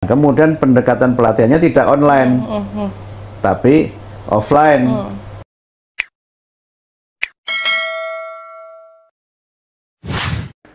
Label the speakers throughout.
Speaker 1: Kemudian pendekatan pelatihannya tidak online, tapi offline.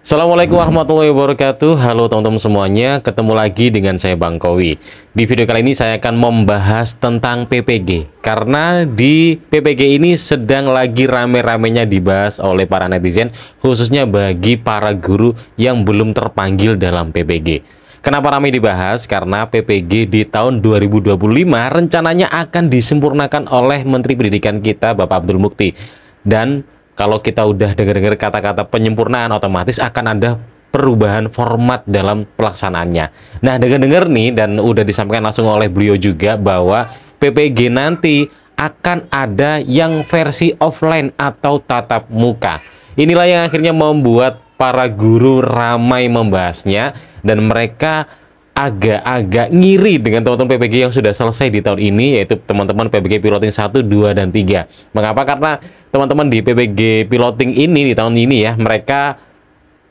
Speaker 2: Assalamualaikum warahmatullahi wabarakatuh. Halo teman-teman semuanya, ketemu lagi dengan saya Bang Kowi. Di video kali ini saya akan membahas tentang PPG, karena di PPG ini sedang lagi rame-ramenya dibahas oleh para netizen, khususnya bagi para guru yang belum terpanggil dalam PPG. Kenapa ramai dibahas? Karena PPG di tahun 2025 rencananya akan disempurnakan oleh Menteri Pendidikan kita, Bapak Abdul Mukti. Dan kalau kita udah dengar-dengar kata-kata penyempurnaan, otomatis akan ada perubahan format dalam pelaksanaannya. Nah, dengar-dengar nih, dan udah disampaikan langsung oleh beliau juga, bahwa PPG nanti akan ada yang versi offline atau tatap muka. Inilah yang akhirnya membuat para guru ramai membahasnya, dan mereka agak-agak ngiri dengan teman-teman PPG yang sudah selesai di tahun ini, yaitu teman-teman PPG Piloting 1, 2, dan 3. Mengapa? Karena teman-teman di PPG Piloting ini, di tahun ini ya,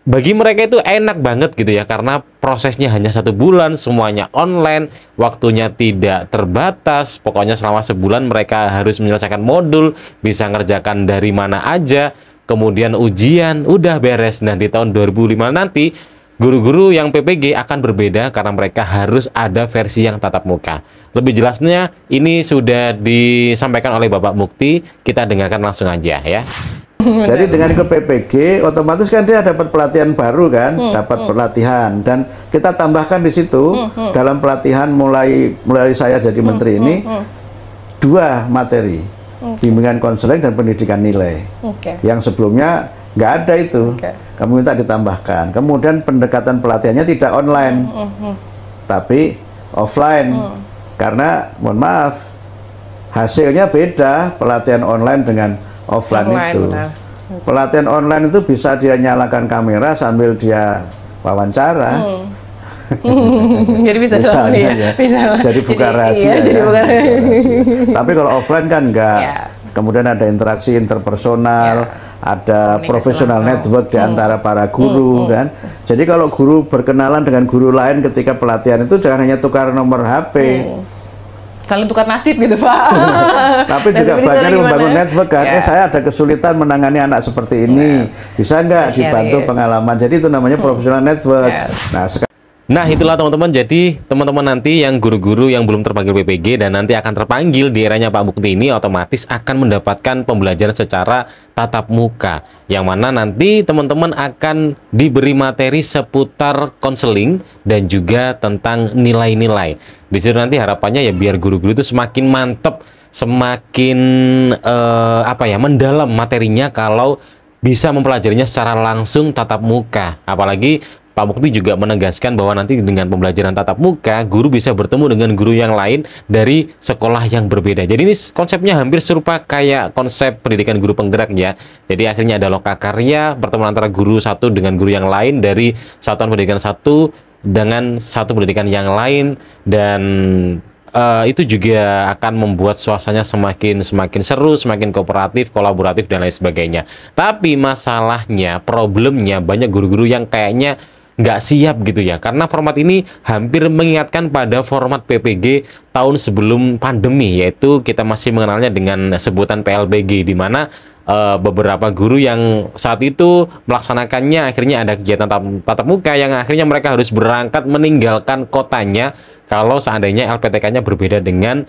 Speaker 2: bagi mereka itu enak banget gitu ya, karena prosesnya hanya 1 bulan, semuanya online, waktunya tidak terbatas, pokoknya selama sebulan mereka harus menyelesaikan modul, bisa ngerjakan dari mana aja, kemudian ujian, udah beres. Nah, di tahun 2005 nanti, guru-guru yang PPG akan berbeda karena mereka harus ada versi yang tatap muka. Lebih jelasnya ini sudah disampaikan oleh Bapak Mukti, kita dengarkan langsung aja ya.
Speaker 1: Jadi dengan ke PPG, otomatis kan dia dapat pelatihan baru kan, dapat pelatihan, dan kita tambahkan di situ dalam pelatihan mulai saya jadi menteri ini 2 materi, bimbingan konseling dan pendidikan nilai. Yang sebelumnya nggak ada itu, kami minta ditambahkan. Kemudian pendekatan pelatihannya tidak online, tapi offline, karena mohon maaf, hasilnya beda pelatihan online dengan offline itu. Pelatihan online itu bisa dia nyalakan kamera sambil dia wawancara.
Speaker 3: Jadi bisa
Speaker 1: misalnya, ya. Jadi buka rahasia,
Speaker 3: iya,
Speaker 1: ya. Tapi kalau offline kan enggak. Kemudian ada interaksi interpersonal, ada professional network di antara para guru kan. Jadi kalau guru berkenalan dengan guru lain ketika pelatihan itu jangan hanya tukar nomor HP.
Speaker 3: Saling tukar nasib gitu, Pak.
Speaker 1: Tapi juga bagian membangun network kan. Saya ada kesulitan menangani anak seperti ini. Bisa nggak dibantu pengalaman? Jadi itu namanya professional network. Nah,
Speaker 2: itulah teman-teman. Jadi teman-teman nanti yang guru-guru yang belum terpanggil PPG dan nanti akan terpanggil di eranya Pak Mukti ini, otomatis akan mendapatkan pembelajaran secara tatap muka, yang mana nanti teman-teman akan diberi materi seputar konseling dan juga tentang nilai-nilai. Di situ nanti harapannya ya biar guru-guru itu semakin mantep, semakin mendalam materinya kalau bisa mempelajarinya secara langsung tatap muka. Apalagi Pak Mukti juga menegaskan bahwa nanti dengan pembelajaran tatap muka, guru bisa bertemu dengan guru yang lain dari sekolah yang berbeda. Jadi ini konsepnya hampir serupa kayak konsep pendidikan guru penggerak ya. Jadi akhirnya ada lokakarya, pertemuan antara guru satu dengan guru yang lain dari satuan pendidikan satu dengan satu pendidikan yang lain, dan itu juga akan membuat suasananya semakin seru, semakin kooperatif, kolaboratif, dan lain sebagainya. Tapi masalahnya, problemnya, banyak guru-guru yang kayaknya nggak siap gitu ya, karena format ini hampir mengingatkan pada format PPG tahun sebelum pandemi, yaitu kita masih mengenalnya dengan sebutan PLBG, di mana beberapa guru yang saat itu melaksanakannya akhirnya ada kegiatan tatap muka yang akhirnya mereka harus berangkat meninggalkan kotanya kalau seandainya LPTK-nya berbeda dengan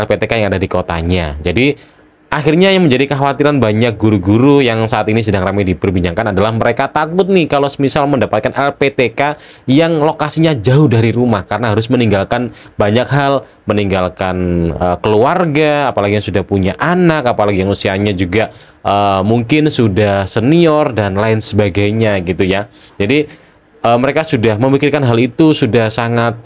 Speaker 2: LPTK yang ada di kotanya. Jadi akhirnya yang menjadi kekhawatiran banyak guru-guru yang saat ini sedang ramai diperbincangkan adalah mereka takut nih kalau misal mendapatkan LPTK yang lokasinya jauh dari rumah, karena harus meninggalkan banyak hal, meninggalkan keluarga, apalagi yang sudah punya anak, apalagi yang usianya juga mungkin sudah senior dan lain sebagainya gitu ya. Jadi mereka sudah memikirkan hal itu, sudah sangat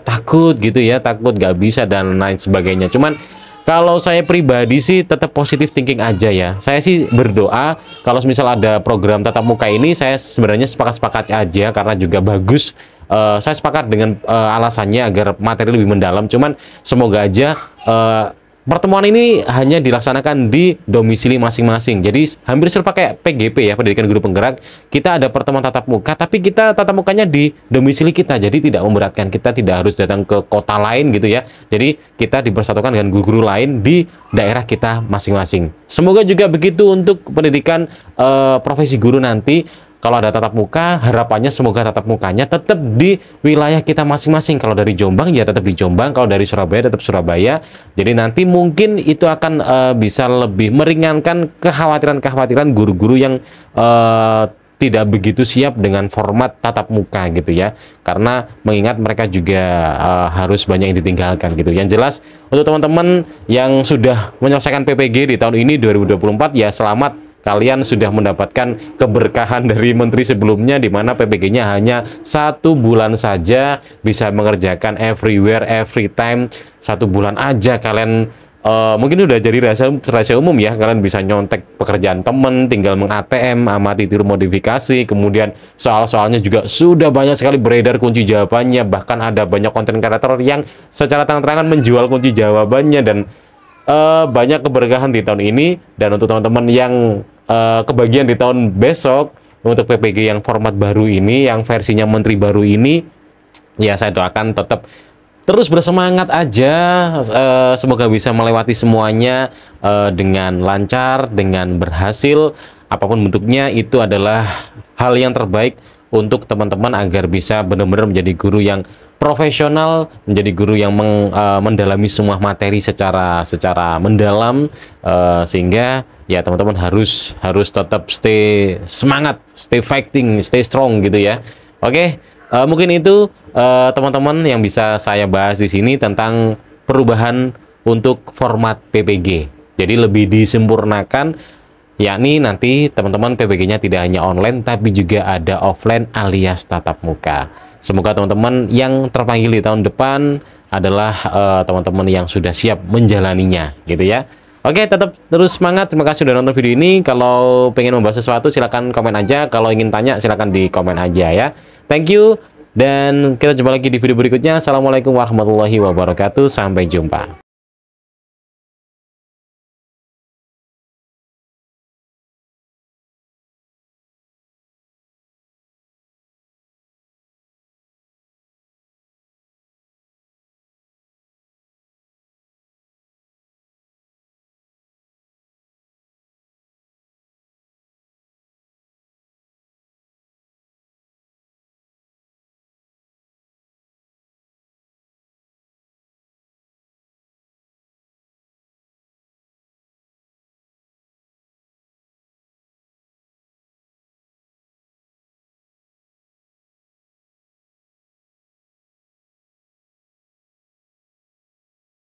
Speaker 2: takut gitu ya, takut nggak bisa dan lain sebagainya. Cuman kalau saya pribadi sih tetap positif thinking aja ya. Saya sih berdoa kalau misal ada program tatap muka ini, saya sebenarnya sepakat-sepakat aja karena juga bagus. Saya sepakat dengan alasannya agar materi lebih mendalam. Cuman semoga aja pertemuan ini hanya dilaksanakan di domisili masing-masing. Jadi hampir serupa kayak PGP ya, Pendidikan Guru Penggerak. Kita ada pertemuan tatap muka, tapi kita tatap mukanya di domisili kita. Jadi tidak memberatkan, kita tidak harus datang ke kota lain gitu ya. Jadi kita dipersatukan dengan guru-guru lain di daerah kita masing-masing. Semoga juga begitu untuk pendidikan profesi guru nanti. Kalau ada tatap muka, harapannya semoga tatap mukanya tetap di wilayah kita masing-masing. Kalau dari Jombang, ya tetap di Jombang. Kalau dari Surabaya, tetap Surabaya. Jadi nanti mungkin itu akan bisa lebih meringankan kekhawatiran-kekhawatiran guru-guru yang tidak begitu siap dengan format tatap muka gitu ya. Karena mengingat mereka juga harus banyak yang ditinggalkan gitu. Yang jelas, untuk teman-teman yang sudah menyelesaikan PPG di tahun ini 2024, ya selamat. Kalian sudah mendapatkan keberkahan dari menteri sebelumnya, di mana PPG-nya hanya 1 bulan saja, bisa mengerjakan everywhere, every time. 1 bulan aja kalian mungkin udah jadi rahasia umum ya. Kalian bisa nyontek pekerjaan temen, tinggal meng-ATM, amati tiru modifikasi. Kemudian soal-soalnya juga sudah banyak sekali beredar kunci jawabannya. Bahkan ada banyak konten kreator yang secara terang-terangan menjual kunci jawabannya. Dan banyak keberkahan di tahun ini. Dan untuk teman-teman yang kebagian di tahun besok, untuk PPG yang format baru ini, yang versinya menteri baru ini, ya saya doakan tetap terus bersemangat aja. Semoga bisa melewati semuanya dengan lancar, dengan berhasil. Apapun bentuknya, itu adalah hal yang terbaik untuk teman-teman agar bisa benar-benar menjadi guru yang profesional, menjadi guru yang mendalami semua materi secara mendalam, sehingga ya teman-teman harus tetap stay semangat, stay fighting, stay strong gitu ya. Oke, mungkin itu teman-teman yang bisa saya bahas di sini tentang perubahan untuk format PPG. Jadi lebih disempurnakan, yakni nanti teman-teman PPG-nya tidak hanya online tapi juga ada offline alias tatap muka. Semoga teman-teman yang terpanggil di tahun depan adalah teman-teman yang sudah siap menjalaninya gitu ya. Oke, tetap terus semangat. Terima kasih sudah nonton video ini. Kalau pengen membahas sesuatu silahkan komen aja. Kalau ingin tanya silahkan di komen aja ya. Thank you. Dan kita jumpa lagi di video berikutnya. Assalamualaikum warahmatullahi wabarakatuh. Sampai jumpa.